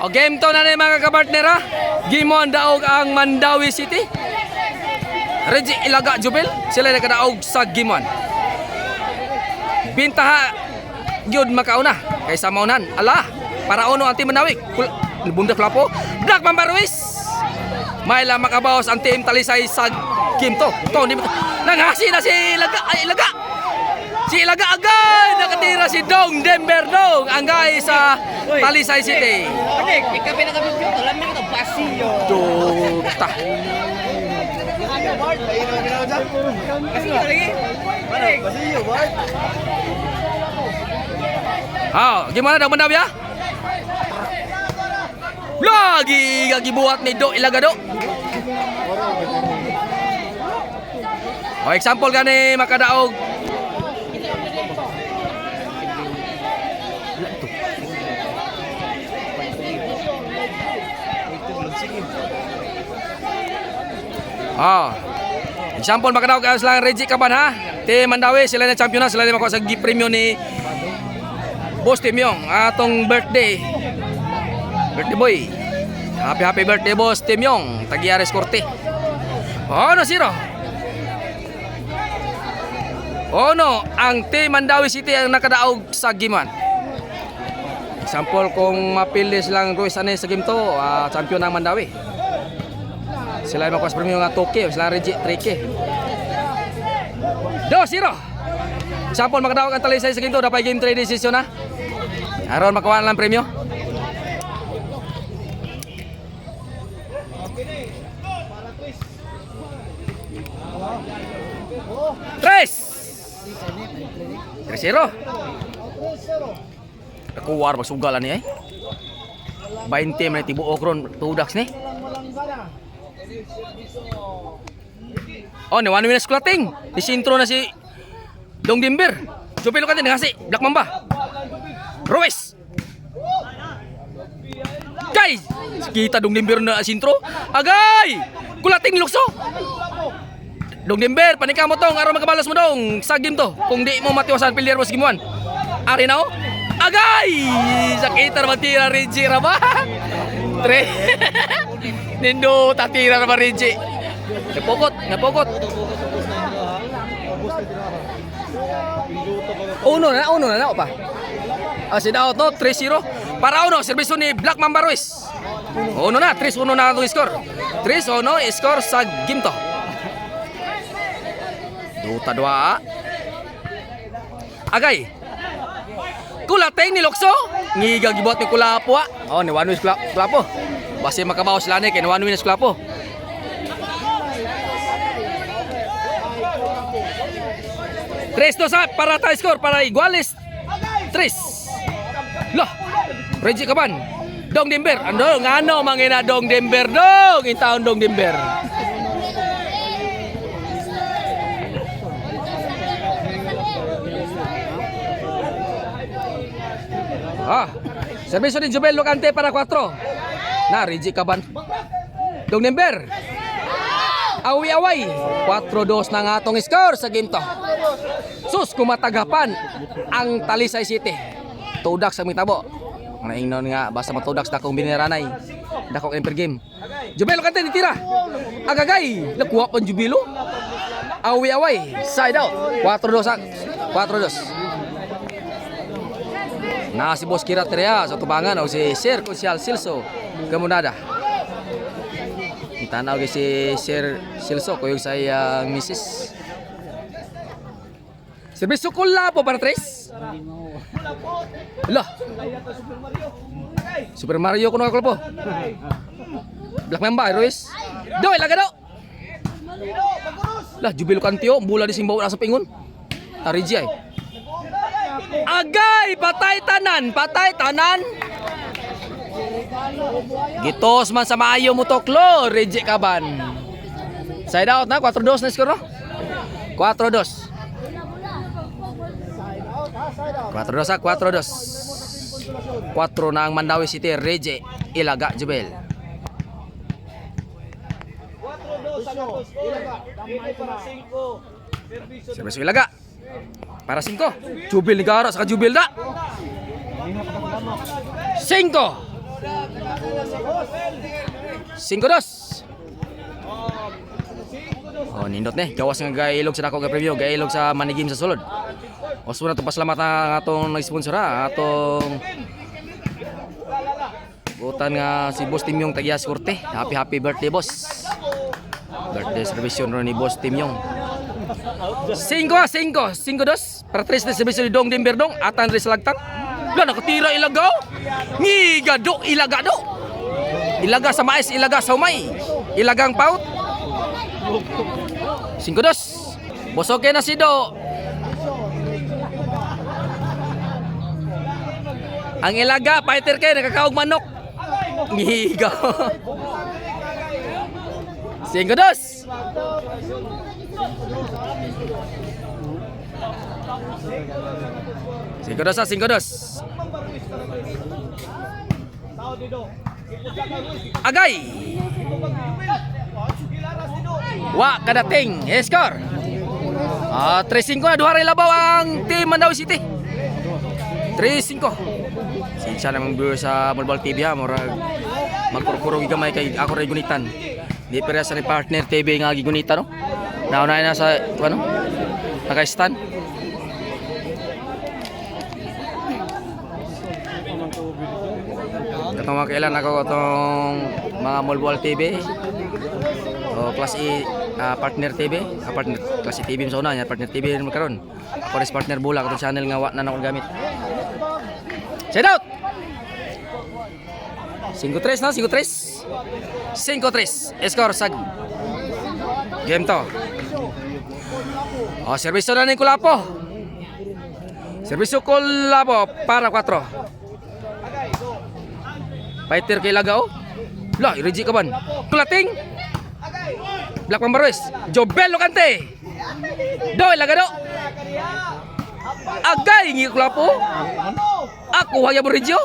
O game to na ni mga kapartner ha. Gimon daog ang Mandawi City. Reggie Ilaga Jubel sila nakadaog sa Gimon. Bintaha gyud makauna kaysa maunan. Ala, para uno ang team Mandawi. Bunda Flapo, Black Mamba Ruiz. May lang makabawas ang team Talisay sa game to. Nanghasi na si Ilaga. Ay, Ilaga. Si Ilaga agay nakatira si Dong Denver Dong angay sa Talisay City. Ikaw pinaka-video, alam mo ito, Basilio. Tuta. Basilio lagi? Basilio, Bart. Gimana daw Mandawi ya? Lagi buat ni Do Ilaga Do. Example gani makadaog. Example makadaog ka sila Reggie Kaban ha. Team Mandawi sila na champion na, sila na makuha sa premium ni Boss Tim Yong atong birthday boy. Happy birthday Boss Tim Yong Tagiares Corte. No zero. No, ang Team Mandawi City ang nakadaog sa Giman. Example kung mapili silang Ruiz Anes sa game to, champion ng Mandawi. Sila makuha sa premium nga Toke, sila Reggie 3K. 2-0. Example makadaog ang Talisay sa game to, dapat game 3 decision na. Aron makuha lang premyo. Tres 3-0. Nakuwar magsugalan ni 20 man tibuok ron tudax ni. Ni one minute squatting. Disintro na si Dong Dimber. Supilo ka din kasi Black Mamba. Ruiz. Guys, kita Dong Dimber na sintro. Agay! Kulating lukso. Dong Dimber, panika mo tong aron magabalas mo dong sa game to. Kung di mo matiwasan pilyer mo sa game 1. Ari na Agay! Sakita naman tira Reggie Raba. 3. Nindo tatira naman Reggie. Napokot. Uno na pa. Sinaot no, 3-0. Para uno, servisyo ni Black Mamba Ruiz. Uno na, 3-1 na itong score. 3-1 score sa game to. Duta 2. Agay. Kulateng ni Lokso. Ngigagibot ni Kulapo. Ni one win Kulapo. Basi makabaw sila ni kay one win Kulapo. Tres dos para tie score para iguales. 3. Lah. Reggie Kaban. Dong Dimber. Ngano mangina Dong Dimber dong. Intaon Dong Dimber. Servisyo ni Jubel Locante para 4. Na Reggie Kaban. Dong Dimber. Awi-away. 4-2 na nga atong score sa game to. Sus, kumatagapan ang Talisay City. Tudak sa mitabo. Naingnon nga, basta matudak sa akong biniranay. Dakok per game. Jubelo kante ditira. Agagay. Nakuha pa Jubelo. Awi-away. Side out. 4-2. Na si Boss Kira Terea sa tubangan o si Sir Consial Silso Gamunada. Tanaw si Sir Silso ko yung sa iyang misis. Servisyo Kulapo para 3. Lah. Super Mario kuno ako po. Black Mamba Ruiz. Doy laga do. Lah Jubilo Kantio bola di simbaw na sa pingon. Tariji ay. Agay patay tanan. Gitos man sa maayo mo toklo, Reggie Kaban. Side out na 4-2 na score no? 4-2. 4 na ang Mandawi City, Reggie Ilaga Jubel. Servisyo Ilaga para 5. Jubel ni Garo sa Jubel da 5. 5-2. Oh, nindot ni. Gawas nga gailog sa dako nga preview, gailog sa manigim sa sulod. Oso na to pasalamat ang atong nag-sponsor ha, atong butan nga si Boss Tim Yong Tagias Corte. Happy birthday boss. Birthday celebration ron ni Boss Tim Yong. 5-2 para 3 na servisyo ni Dong Dimberdong at Andre Salagtang. Wala nakatira ilagaw. Ngigado ilagado. Ilaga sa mais, ilaga sa umay. Ilagang paut. 5-2. Boss okay na si Do. Ang ilaga fighter kay nakakaog manok. Ngiga. 5-2. Singkodos. Agay. Wa kadating. Score. 3-5 na duha ray labaw ang team Mandawi City. 3-5. Sinsya namang viewer sa Mulbal TV ha, murag magkurkurog gamay kay ako ray gunitan. Di pera sa ni partner TV nga gigunitan no. Nauna na sa ano? Naka-stand. Katong mga kailan ako itong mga Mulbal TV o Class E Partner TV partner, Class E TV sa una niya, Partner TV rin magkaroon. Ako rin partner Bula, itong channel nga na ako gamit. Side out! 5-3 na, 5-3 score sa game to. O, servisyo na ni Kulapo. Servisyo Kulapo para 4. Fighter kay Lagao. Lah, Reggie Kaban. Kulating. Black Mambarois. Jobel Locante. Doy Lagado. Agay ngi Kulapo. Ako haya Regio.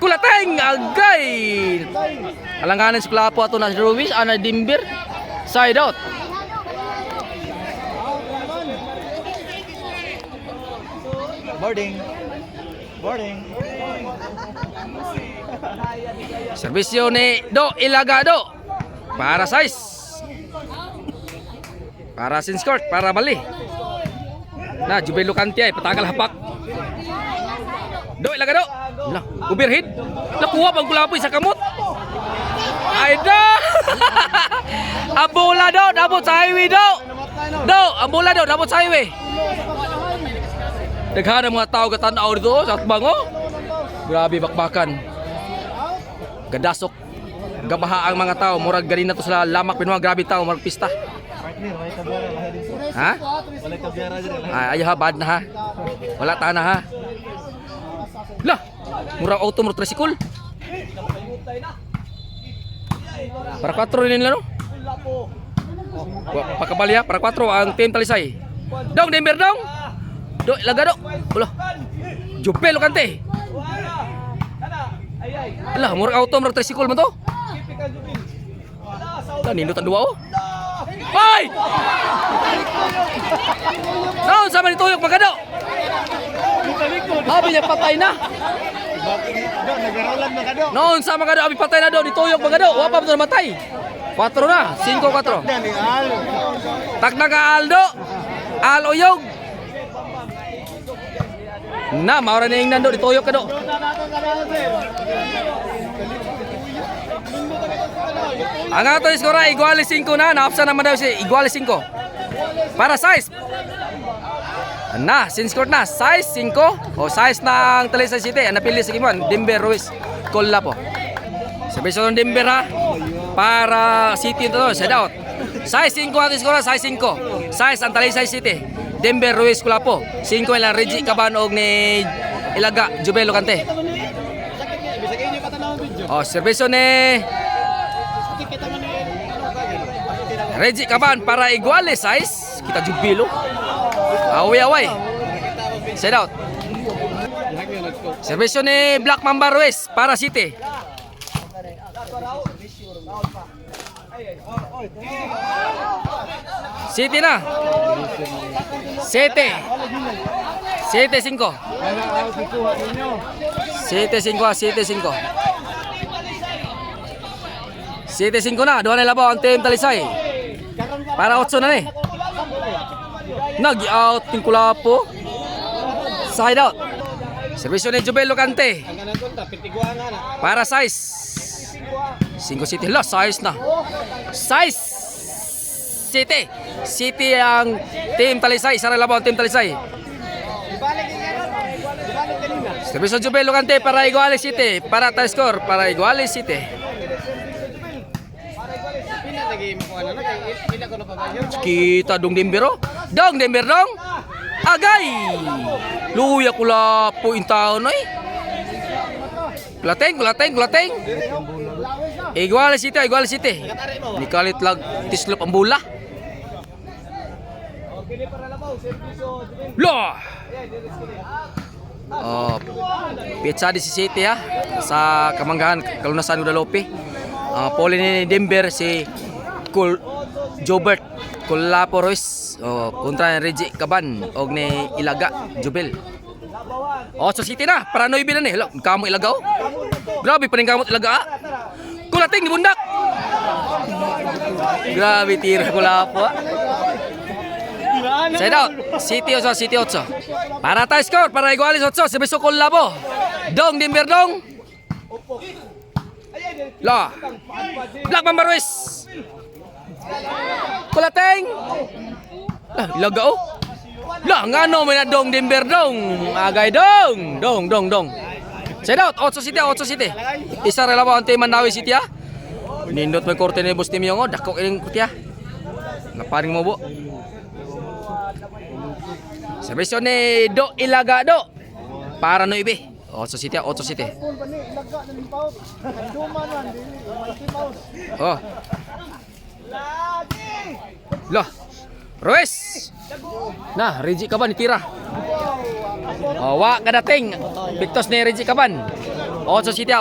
Kulating agay. Alanganan si Kulapo ato na Ruiz ana Dimber. Side out. Boarding. Servisyo ni Do Ilagado para size. Para Sinskort, para bali. Na Jubel Locante ay patagal hapak. Do Ilagado. Lah, overhead. Nakuha pang Kulapoy sa kamot. Ay da. Abola do, dabot sa highway do. Do, abola do, dabot sa highway. Daghan ang mga tao katanaw dito sa Atbango. Grabe bakbakan. Gadasok. Gabaha ang mga tao. Murag galing na to sa lamak pinuha. Grabe tao. Murag pista. Ha? Ayaw ha. Bad na ha. Wala ta na ha. Lah. Murag auto. Murag tricycle. Para 4 rin nila no. Pakabali ha. Para 4 ang team Talisay. Dong Denver dong. Do Ilagado. Ulo. Jubel Locante. Alah, murag auto, murag tricycle man to. Nindot ang duwa oh. Hoy! Naon sa man ituyok Magado? Abi niya patay na. Naon sa Magado abi patay na do dituyok Magado. Wa pa to namatay. 4 na, 5-4. Takna ka Aldo. Al Oyog. Na, maura na yung nando, dituyok ka do. Ang ato iskora, iguali 5 na. Naopsa naman daw siya, iguali 5. Para size. Na, sinskort na. Size 5. O size ng Talisay City. Ang napili sa Kimuan, Dimber Ruiz Kolapo. Servisyo ng Dimber ha. Para City ito, side out. Size 5 ato iskora, size 5. Size ang Talisay City. Denver Ruiz Kulapo. 5 ilang Reggie Caban og ni Ilaga Jubel Locante. Oh, servisyo ni Reggie Caban para iguale size. Kita Jubilo. Away. Side out. Servisyo ni Black Mamba Ruiz para City. City na. 7-5. 7-5. City 5 na. Duha na labaw ang team Talisay. Para 8 na ni. Nag-out Team Kulapo. Side out. Servisyo ni Jubel Lucante. Para size. 5 City. La, size na. Size. City. City ang team Talisay. Isa na labaw ang team Talisay. Servisyo Jubel Lucante para Iguales City. Para tie score. Para Iguales City. Kita dong Dembero. Dong Dember dong. Agay. Luya Kulapo in town ay. Kulateng. Iguales City. Nikalit lag tislop ang bola. Loh. Oh, pizza di si City ha sa Kamanggahan, Kalunasan, Guadalupe. Poli ni Denver si Jobert Kulapo Ruiz kontra ni Reggie Caban og ni Ilaga Jubel. So City na para 9 na ni. Hello, kamo Ilagaw. Grabe pa ning kamot Ilaga. Kulating ni bundak. Grabe tira Kulapo. Side out. City 8. Para tie score para Iguales 8. Servisyo Kulapo. Dong Denver dong. La. Black Mamba Ruiz. Kulateng. La, Ilaga oh. La, ngano may na dong Denver dong. Agay dong. Dong. Side out. 8 City. Isa relawa ang team Mandawi City ha. Nindot may korte ni Boss Tim Yongo. Dako ining kuti ha. Naparing mo bo. Servisyo ni Do Ilaga do. Para 9. 8 City. Oh. Loh. Ruiz. Nah, Reggie Caban tira. Wa kadating. Pictos ni Reggie Caban. 8 City.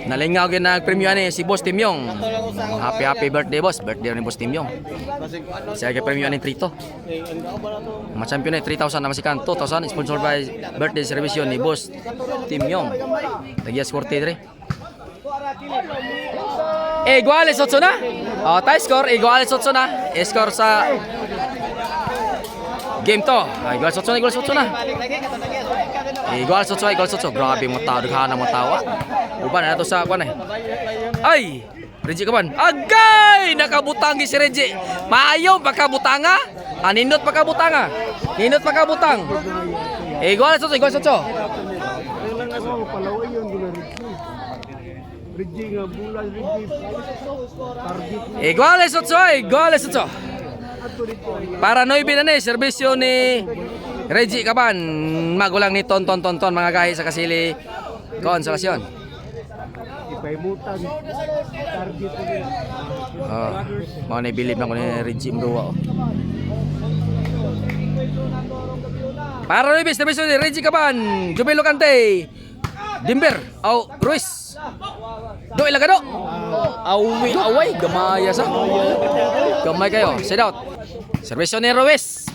Nalingaw gyud nag premyo ni si Boss Tim Yong. Happy birthday boss. Birthday ni Boss Tim Yong. Siya kay premyo ni Trito. Ma-champion ni 3,000 na masikan 2,000 sponsored by birthday celebration ni Boss Tim Yong. Tagiya score dire. Iguales 8 na. Tie score Iguales 8 na. Score sa game to. Iguales 8 na. Iguales 8. Grabe mo tao daghan mo tawa. Uban na to sa kuan eh. Ay, Reggie Caban. Agay, nakabutang si Reggie. Maayo pagkabutanga. Nindot pagkabutanga. Iguales 8. Iguales 8. Para 9 na ni serbisyo ni Reggie Caban. Magulang ni Tonton mga gahi sa Kasili Konsolasyon. Mau ni bilib na ko ni Reggie Mduwa. Para 9 serbisyo ni Reggie Caban. Jubel Lucante. Denver Ruiz. Do Ilaga do. Away gamaya sa. Gamay kayo. Side out. Servisyo ni Ruiz.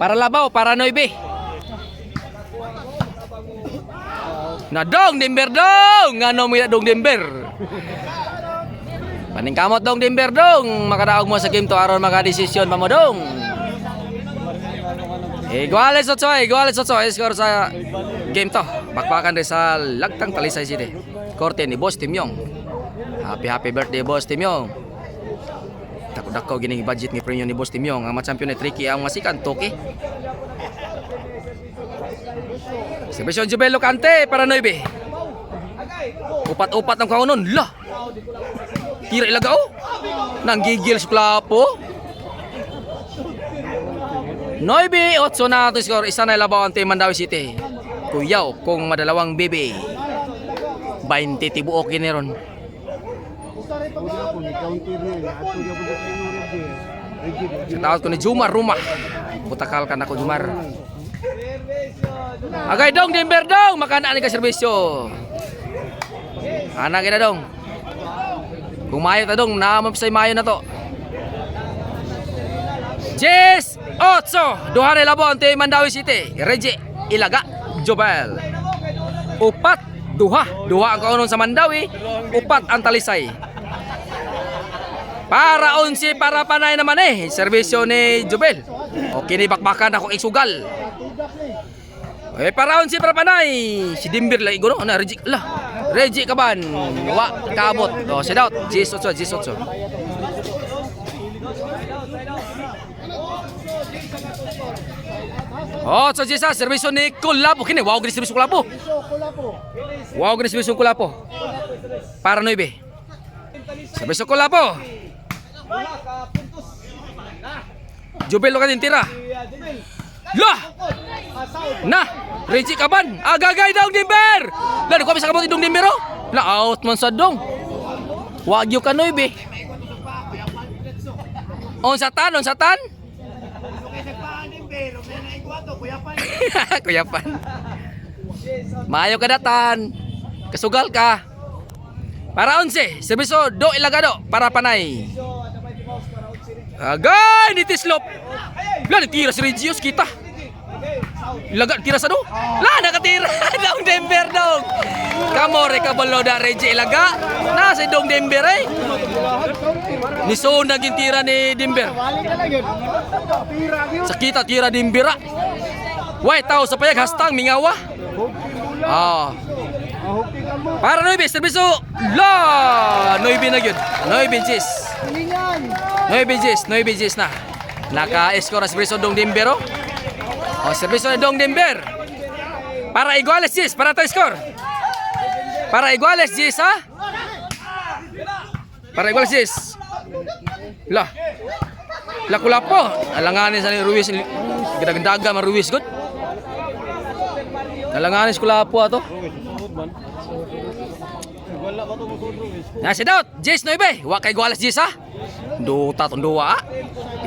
Para labaw, para 9. Na dong Denver dong. Ngano mo dong Denver. Paningkamot dong Denver dong. Makadaog mo sa game to aron makadesisyon pa mo dong. Iguales 8. Score sa game to. Bakbakan rin sa Lagtang Talisay City. Korte ni Boss Tim Yong. Happy birthday Boss Tim Yong. Dako gining budget ni premium ni Boss Tim Yong. Ang champion ni Tricky ang masikan Toki. Servisyon Jubel Lucante para 9. Upat ang kaunon. La. Tira Ilagaw. Nanggigil sa Kulapo. 9-8 na ito score. Isa na labaw ang team Mandawi City. Kuyaw kung madalawang bebe. 20 tibuok yun ron. Tawag ko ni Jumar Rumah. Butakal ka na ko Jumar. Agay dong Denver dong. Makana ni ka serbisyo. Anak kita dong. Kung mayo ta dong. Namapsay mayo na to. Jess 8. Duha na labaw ang team Mandawi City. Reggie Ilaga Jobel. 4 Duha ang kaunon sa Mandawi, upat ang Talisay. Para 11 para Panay naman serbisyo ni Jubel. Okay, ni bakbakan ako isugal. Para 11 para Panay, si Dimbir lagi guno na Reggie Kaban, wa kaabot. Sit out, G8. Sa Jisa, serbisyo ni Kulapo. Kini, wow, gini serbisyo Kulapo. Para 9. Serbisyo Kulapo. Jubel lo kanin tira. Reggie Kaban. Agagay daw Dimber. Lalo ko bisa kabot idong Dimber oh. Out man sa dong. Wagyo ka 9. On satan. Kuyapan. Maayo ka datan. Kasugal ka. Para 11, serbisyo do ilagado para Panay. Agay ni Tislop. Tira si Regios kita. Ilaga tira sa do. Nakatira daw Denver daw. Kamore kabalo da Reggie ilaga. Si dong Denver Ni so naging tira ni Denver. Sakita tira Denver. Why tao sa payag hastang mingawa. Para 9, serbisyo 9 na yun. 9 G's na. Naka-score na serbisyo Dong Dimber. Serbisyo na Dong Dimber. Para iguales G's, para tayo score. Para iguales G's ha. Para iguales G's. Kulapo. Alanganin sa ni Ruiz. Ganda-gandaga man Ruiz good. Alanganin sa Kulapo ato. Sit out, Jace 9. Wa kay iguales Jace ha. Duta tundua.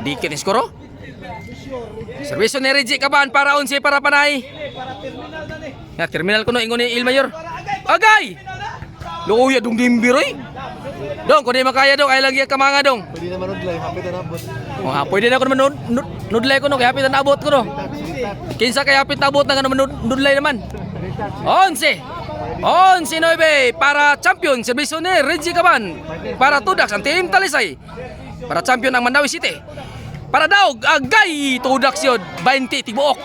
Dikit ni skoro. Serbisyo ni Reggie Kaban para 11 para Panay. Terminal kuno ingon ni Ilmayor. Agay. Luya dong Dimbiroy. Dong, kung di makaya dong, ay lagi ka mga dong. Pwede naman nudlay, hapit na abot. Pwede na ako naman nudlay ko no, kaya hapit na abot ko no. Kinsa kaya hapit na abot na nudlay naman. 11 9 para champion serbisyo ni Reggie Kaban. Para Tudax ang Team Talisay. Para champion ang Mandawi City. Para Daog agay Tudax yun 20 tibuok.